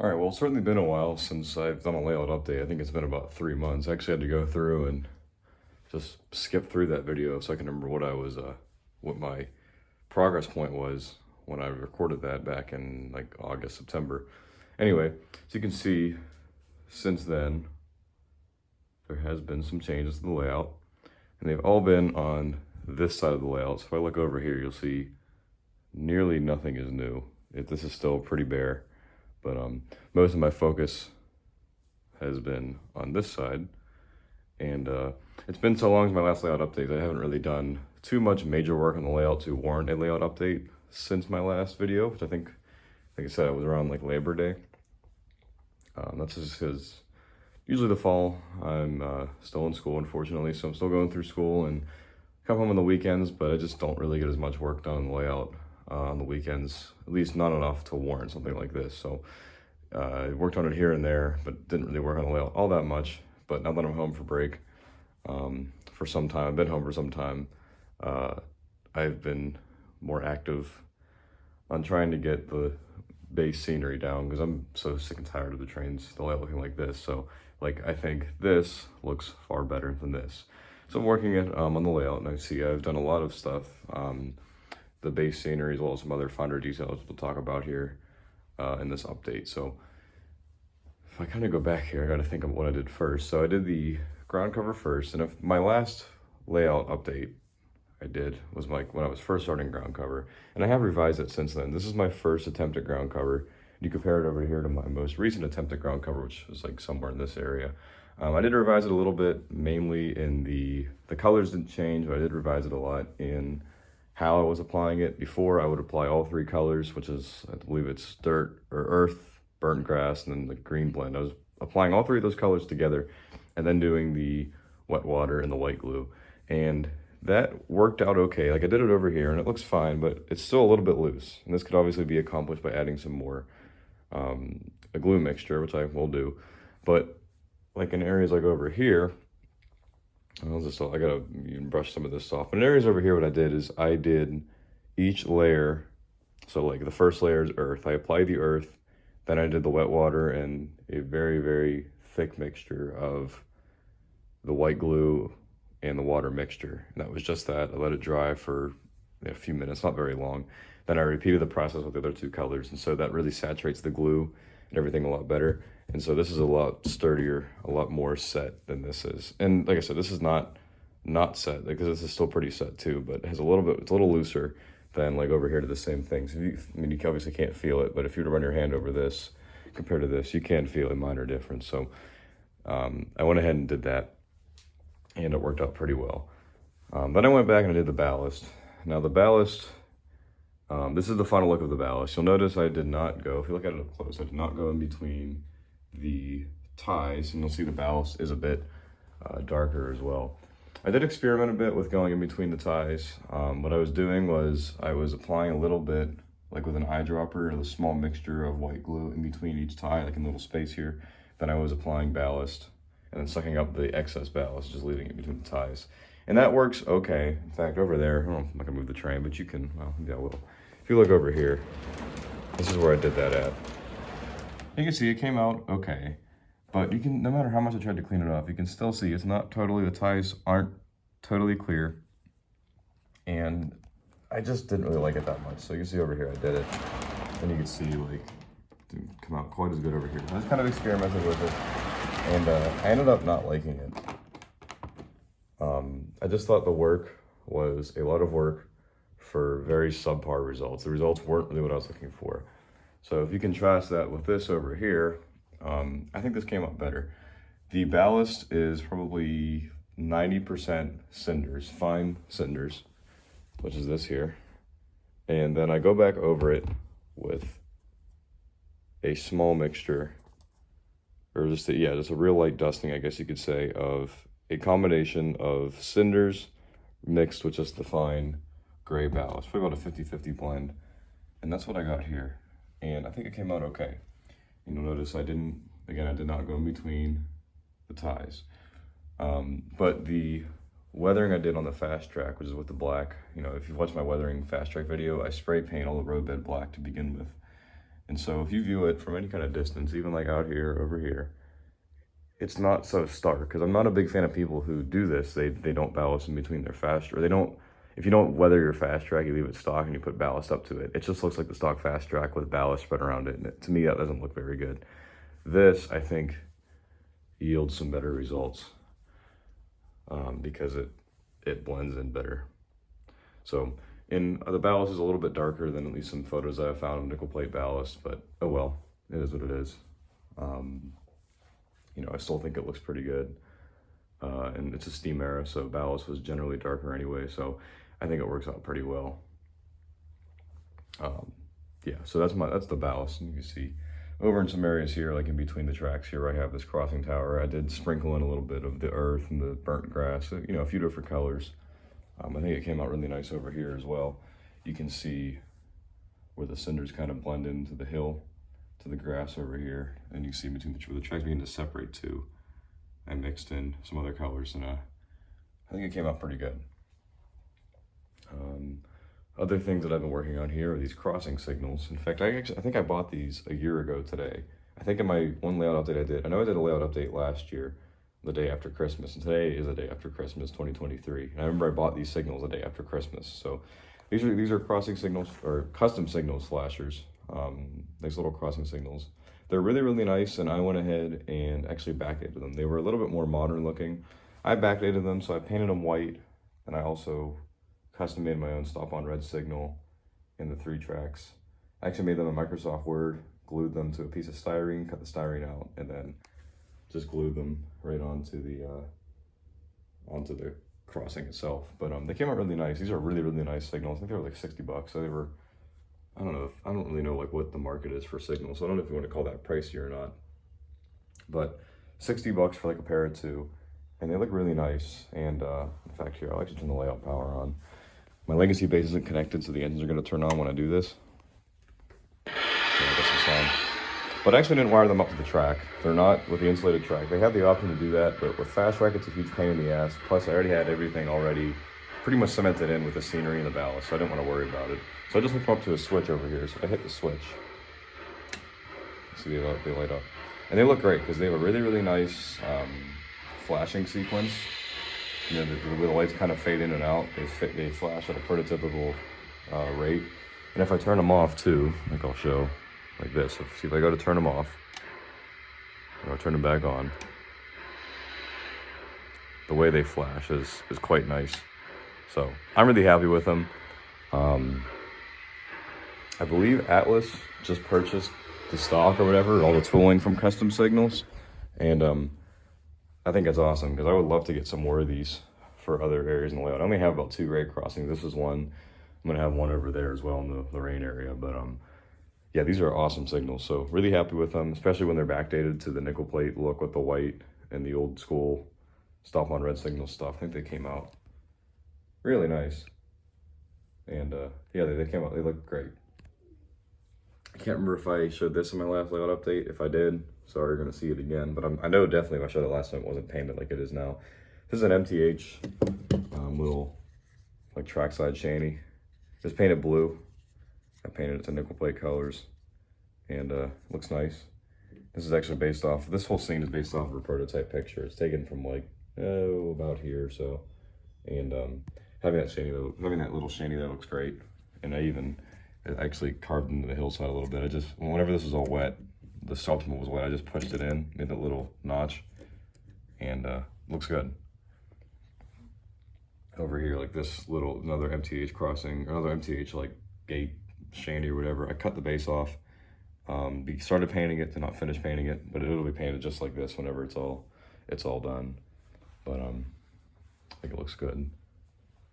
All right, well, it's certainly been a while since I've done a layout update. I think it's been about 3 months. I actually had to go through and just skip through that video so I can remember what my progress point was when I recorded that back in like August, September. Anyway, as you can see, since then, there has been some changes to the layout, and they've all been on this side of the layout. So if I look over here, you'll see nearly nothing is new. This is still pretty bare. But most of my focus has been on this side. And it's been so long since my last layout update that I haven't really done too much major work on the layout to warrant a layout update since my last video, which I think, like I said, it was around like Labor Day. That's just because usually the fall, I'm still in school, unfortunately. So I'm still going through school and come home on the weekends, but I just don't really get as much work done on the layout on the weekends, at least not enough to warrant something like this. So I worked on it here and there, but didn't really work on the layout all that much. But now that I'm home for break for some time, I've been home for some time, I've been more active on trying to get the base scenery down because I'm so sick and tired of the layout looking like this. So like, I think this looks far better than this. So I'm working it on the layout, and I see I've done a lot of stuff. The base scenery as well as some other finer details we'll talk about here in this update. So if I kind of go back here, I got to think of what I did first. So I did the ground cover first, and if my last layout update I did was like when I was first starting ground cover, and I have revised it since then. This is my first attempt at ground cover. You compare it over here to my most recent attempt at ground cover, which was like somewhere in this area. I did revise it a little bit, mainly in the colors didn't change, but I did revise it a lot in how I was applying it. Before, I would apply all three colors, which is, I believe it's dirt or earth, burnt grass, and then the green blend. I was applying all three of those colors together and then doing the wet water and the white glue. And that worked out okay. Like, I did it over here and it looks fine, but it's still a little bit loose. And this could obviously be accomplished by adding some more a glue mixture, which I will do. But like in areas like over here, I gotta brush some of this off. But in areas over here, what I did is I did each layer. So like the first layer is earth. I applied the earth, then I did the wet water and a very, very thick mixture of the white glue and the water mixture. And that was just that. I let it dry for a few minutes, not very long. Then I repeated the process with the other two colors. And so that really saturates the glue and everything a lot better. And so this is a lot sturdier, a lot more set than this is. And like I said, this is not set, because this is still pretty set too, but it has it's a little looser than like over here to the same thing. So you obviously can't feel it, but if you were to run your hand over this compared to this, you can feel a minor difference. So I went ahead and did that, and it worked out pretty well. Then I went back and I did the ballast. Now the ballast, this is the final look of the ballast. You'll notice I did not go, if you look at it up close, I did not go in between the ties, and you'll see the ballast is a bit darker as well. I did experiment a bit with going in between the ties. What I was doing was I was applying a little bit, like with an eyedropper, a small mixture of white glue in between each tie, like in a little space here. Then I was applying ballast and then sucking up the excess ballast, just leaving it between the ties. And that works okay. In fact, over there, I don't know if I'm gonna move the train, but you can, well, maybe I will. If you look over here, this is where I did that at. You can see it came out okay, but you can, no matter how much I tried to clean it off, you can still see it's not totally, the ties aren't totally clear. And I just didn't really like it that much. So you can see over here, I did it. And you can see like, it didn't come out quite as good over here. I just kind of experimented with it, and I ended up not liking it. I just thought the work was a lot of work for very subpar results. The results weren't really what I was looking for. So if you contrast that with this over here, I think this came out better. The ballast is probably 90% cinders, fine cinders, which is this here. And then I go back over it with a small mixture, or just a real light dusting, I guess you could say, of a combination of cinders mixed with just the fine gray ballast, probably about a 50-50 blend. And that's what I got here. And I think it came out okay. You'll notice I did not go in between the ties. But the weathering I did on the fast track, which is with the black, if you've watched my weathering fast track video, I spray paint all the roadbed black to begin with. And so if you view it from any kind of distance, even like out here, over here, it's not so stark, because I'm not a big fan of people who do this. They don't ballast in between their fast, or they don't, if you don't weather your fast track, you leave it stock and you put ballast up to it. It just looks like the stock fast track with ballast spread around it. And to me, that doesn't look very good. This, I think, yields some better results because it blends in better. So the ballast is a little bit darker than at least some photos I have found of nickel plate ballast, but oh well, it is what it is. You know, I still think it looks pretty good. And it's a steam era, so ballast was generally darker anyway, so I think it works out pretty well. Yeah, so that's the ballast. And you can see over in some areas here, like in between the tracks here, I have this crossing tower. I did sprinkle in a little bit of the earth and the burnt grass, you know, a few different colors. I think it came out really nice over here as well. You can see where the cinders kind of blend into the hill, to the grass over here, and you see between where the tracks begin to separate too. I mixed in some other colors, and I think it came out pretty good. Other things that I've been working on here are these crossing signals. In fact, I think I bought these a year ago today. I think in my one layout update I did, I know I did a layout update last year, the day after Christmas, and today is the day after Christmas, 2023. And I remember I bought these signals the day after Christmas. So these are crossing signals, or custom signals flashers. These little crossing signals. They're really, really nice, and I went ahead and actually backdated them. They were a little bit more modern looking. I backdated them, so I painted them white, and I also custom made my own stop-on red signal in the 3 tracks. I actually made them in Microsoft Word, glued them to a piece of styrene, cut the styrene out, and then just glued them right onto the crossing itself. But they came out really nice. These are really, really nice signals. I think they were like 60 bucks. So they were, I don't really know like what the market is for signals. So I don't know if you want to call that pricey or not. But 60 bucks for like a pair of 2. And they look really nice. And in fact, here, I'll actually turn the layout power on. My legacy base isn't connected, so the engines are going to turn on when I do this. Okay, I guess it's on. But I actually didn't wire them up to the track. They're not with the insulated track. They have the option to do that, but with fast track, it's a huge pain in the ass. Plus, I already had everything already pretty much cemented in with the scenery and the ballast, so I didn't want to worry about it. So I just hooked them up to a switch over here. So if I hit the switch, see they light up. And they look great because they have a really, really nice flashing sequence. You know, the lights kind of fade in and out. They flash at a prototypical rate. And if I turn them off too, like I'll show, like this. So see if I go to turn them off, or turn them back on, the way they flash is quite nice. So I'm really happy with them. I believe Atlas just purchased the stock or whatever, all the tooling from Custom Signals. And I think it's awesome because I would love to get some more of these for other areas in the layout. I only have about 2 grade crossings. This is one. I'm gonna have one over there as well in the Lorraine area. But yeah, these are awesome signals. So really happy with them, especially when they're backdated to the nickel plate look with the white and the old school stop on red signal stuff. I think they came out really nice. And yeah, they came out, they look great. I can't remember if I showed this in my last layout update. If I did, sorry, you're gonna see it again. But I know definitely if I showed it last time, it wasn't painted like it is now. This is an MTH little like trackside shanty. It's painted blue. I painted it to nickel plate colors, and looks nice. This is actually based off, this whole scene is based off of a prototype picture. It's taken from like, about here or so. And having that little shanty there looks great. And it actually carved into the hillside a little bit. Whenever this was all wet, the substance was wet, I just pushed it in, made that little notch, and looks good. Over here, like this another MTH crossing, another MTH like gate shanty or whatever. I cut the base off. Started painting it, to not finish painting it, but it'll be painted just like this whenever it's all done. But I think it looks good.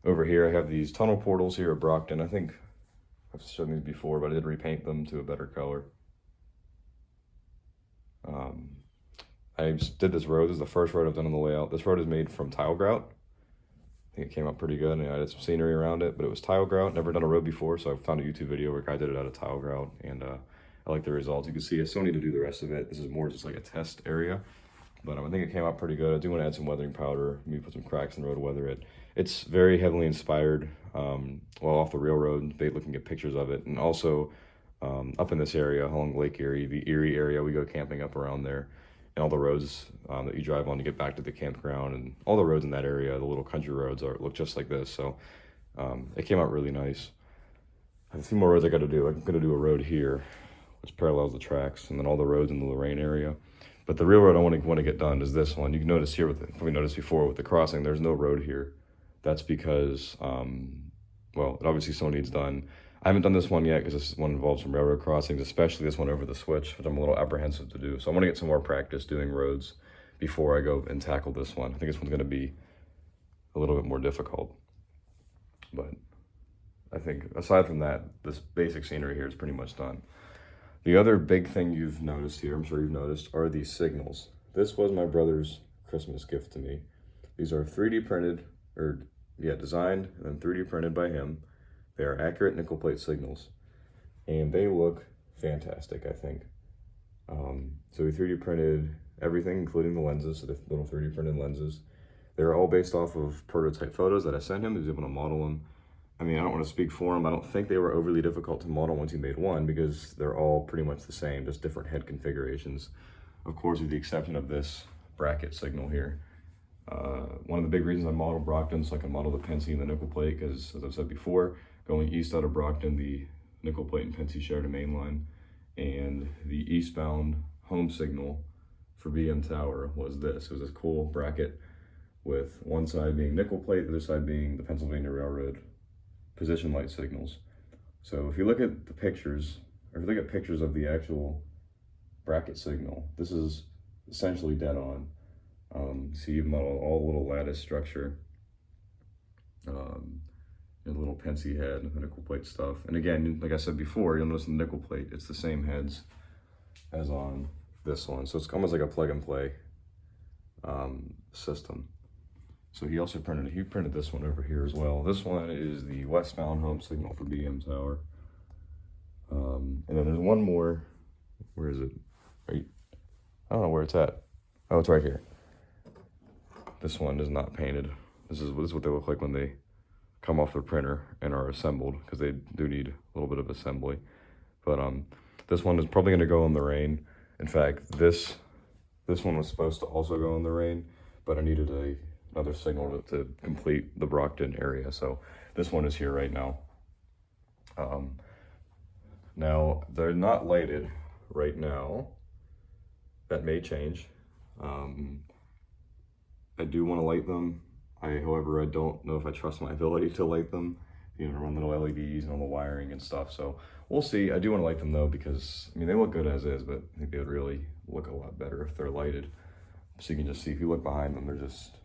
Over here, I have these tunnel portals here at Brockton. I think I've shown these before, but I did repaint them to a better color. I did this road. This is the first road I've done on the layout. This road is made from tile grout. I think it came out pretty good, and I did some scenery around it, but it was tile grout. Never done a road before, so I found a YouTube video where a guy did it out of tile grout, and I like the results. You can see I still need to do the rest of it. This is more just like a test area, but I think it came out pretty good. I do want to add some weathering powder, maybe put some cracks in the road to weather it. It's very heavily inspired, off the railroad, looking at pictures of it, and also up in this area along Lake Erie, the Erie area. We go camping up around there, and all the roads that you drive on to get back to the campground, and all the roads in that area, the little country roads, look just like this. So it came out really nice. I have a few more roads I got to do. I'm going to do a road here, which parallels the tracks, and then all the roads in the Lorraine area. But the real road I want to get done is this one. You can notice here, we noticed before with the crossing, there's no road here. That's because, well, it obviously still needs done. I haven't done this one yet because this one involves some railroad crossings, especially this one over the switch, which I'm a little apprehensive to do. So I want to get some more practice doing roads before I go and tackle this one. I think this one's going to be a little bit more difficult. But I think aside from that, this basic scenery here is pretty much done. The other big thing you've noticed here, I'm sure you've noticed, are these signals. This was my brother's Christmas gift to me. These are 3D printed, designed and then 3D printed by him. They are accurate nickel plate signals, and they look fantastic, I think. So we 3D printed everything, including the lenses, so the little 3D printed lenses. They're all based off of prototype photos that I sent him. He was able to model them. I mean, I don't want to speak for him. I don't think they were overly difficult to model once he made one, because they're all pretty much the same, just different head configurations. Of course, with the exception of this bracket signal here. One of the big reasons I modeled Brockton, so I can model the Pensy and the nickel plate, because as I've said before, going east out of Brockton, the nickel plate and Pensy shared a main line, and the eastbound home signal for BM Tower was this. It was this cool bracket with one side being nickel plate, the other side being the Pennsylvania Railroad position light signals. So if you look at the pictures, or if you look at pictures of the actual bracket signal, this is essentially dead on. So you've modeled all the little lattice structure, and the little Pensy head, the nickel plate stuff. And again, like I said before, you'll notice the nickel plate, it's the same heads as on this one. So it's almost like a plug and play system. So he also printed this one over here as well. This one is the westbound home signal for BM Tower. And then there's one more. Where is it? I don't know where it's at. Oh, it's right here. This one is not painted. This is what they look like when they come off the printer and are assembled, because they do need a little bit of assembly. But this one is probably going to go in the rain. In fact, this one was supposed to also go in the rain, but I needed another signal to complete the Brockton area. So this one is here right now. Now, they're not lighted right now. That may change. I do want to light them. However, I don't know if I trust my ability to light them, run little LEDs and all the wiring and stuff. So we'll see. I do want to light them though, because I mean, they look good as is, but I think they would really look a lot better if they're lighted. So you can just see, if you look behind them, they're just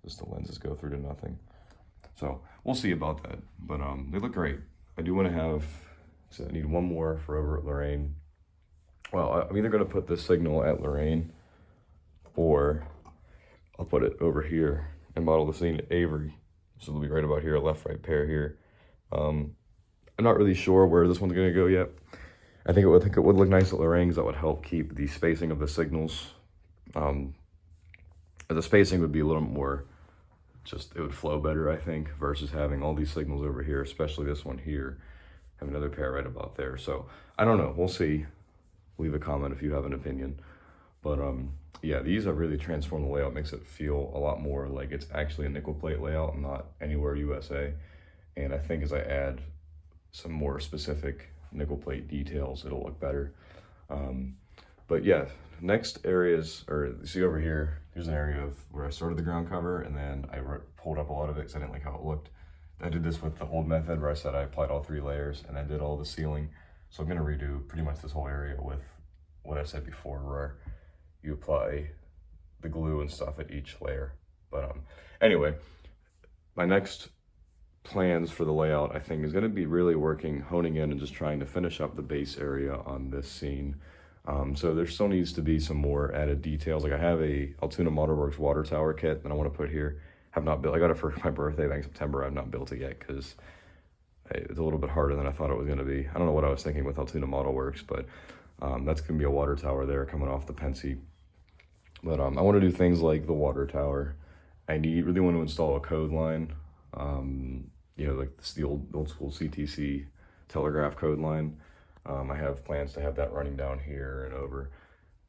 the lenses go through to nothing. So we'll see about that, but they look great. I do want to have, so I need one more for over at Lorraine. Well, I'm either going to put this signal at Lorraine, or I'll put it over here and model the scene at Avery. So it'll be right about here, a left-right pair here. I'm not really sure where this one's going to go yet. I think it would look nice at Lorraine, because that would help keep the spacing of the signals. The spacing would be a little more, it would flow better, I think, versus having all these signals over here, especially this one here, have another pair right about there. So I don't know, we'll see. Leave a comment if you have an opinion. But yeah, these have really transformed the layout, makes it feel a lot more like it's actually a nickel plate layout, not Anywhere USA. And I think as I add some more specific nickel plate details, it'll look better. But yeah, next areas, or see over here, here's an area of where I started the ground cover, and then I pulled up a lot of it because I didn't like how it looked. I did this with the old method where I said I applied all 3 layers, and I did all the ceiling. So I'm gonna redo pretty much this whole area with what I said before, where you apply the glue and stuff at each layer. But anyway, my next plans for the layout, I think, is going to be really honing in and just trying to finish up the base area on this scene. So there still needs to be some more added details. Like I have a Altoona Motorworks water tower kit that I want to put here. Have not built. I got it for my birthday back in September. I've not built it yet because it's a little bit harder than I thought it was going to be. I don't know what I was thinking with Altoona Motorworks, but that's going to be a water tower there coming off the Pensy. But I want to do things like the water tower. I really want to install a code line. Like this, the old school CTC telegraph code line. I have plans to have that running down here and over,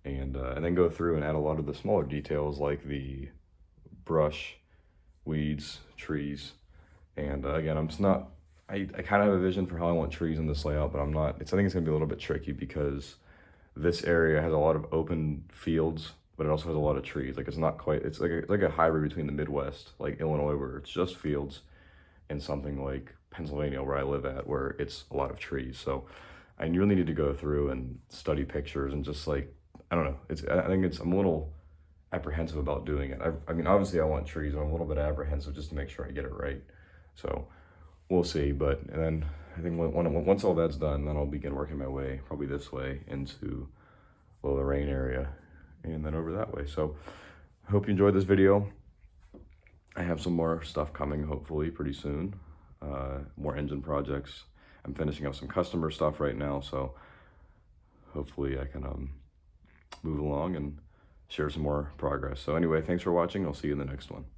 and then go through and add a lot of the smaller details like the brush, weeds, trees. And again, I'm just not, I kind of have a vision for how I want trees in this layout, but I'm not, I think it's gonna be a little bit tricky because this area has a lot of open fields, but it also has a lot of trees. Like it's not quite, it's like a hybrid between the Midwest, like Illinois, where it's just fields, and something like Pennsylvania, where I live at, where it's a lot of trees. So I really need to go through and study pictures and just like, I don't know, I'm a little apprehensive about doing it. I mean, obviously I want trees, but I'm a little bit apprehensive just to make sure I get it right. So we'll see, but and then I think once all that's done, then I'll begin working my way, probably this way, into the Lorraine area, and then over that way. So I hope you enjoyed this video. I have some more stuff coming, hopefully, pretty soon. More engine projects. I'm finishing up some customer stuff right now, so hopefully I can move along and share some more progress. So anyway, thanks for watching. I'll see you in the next one.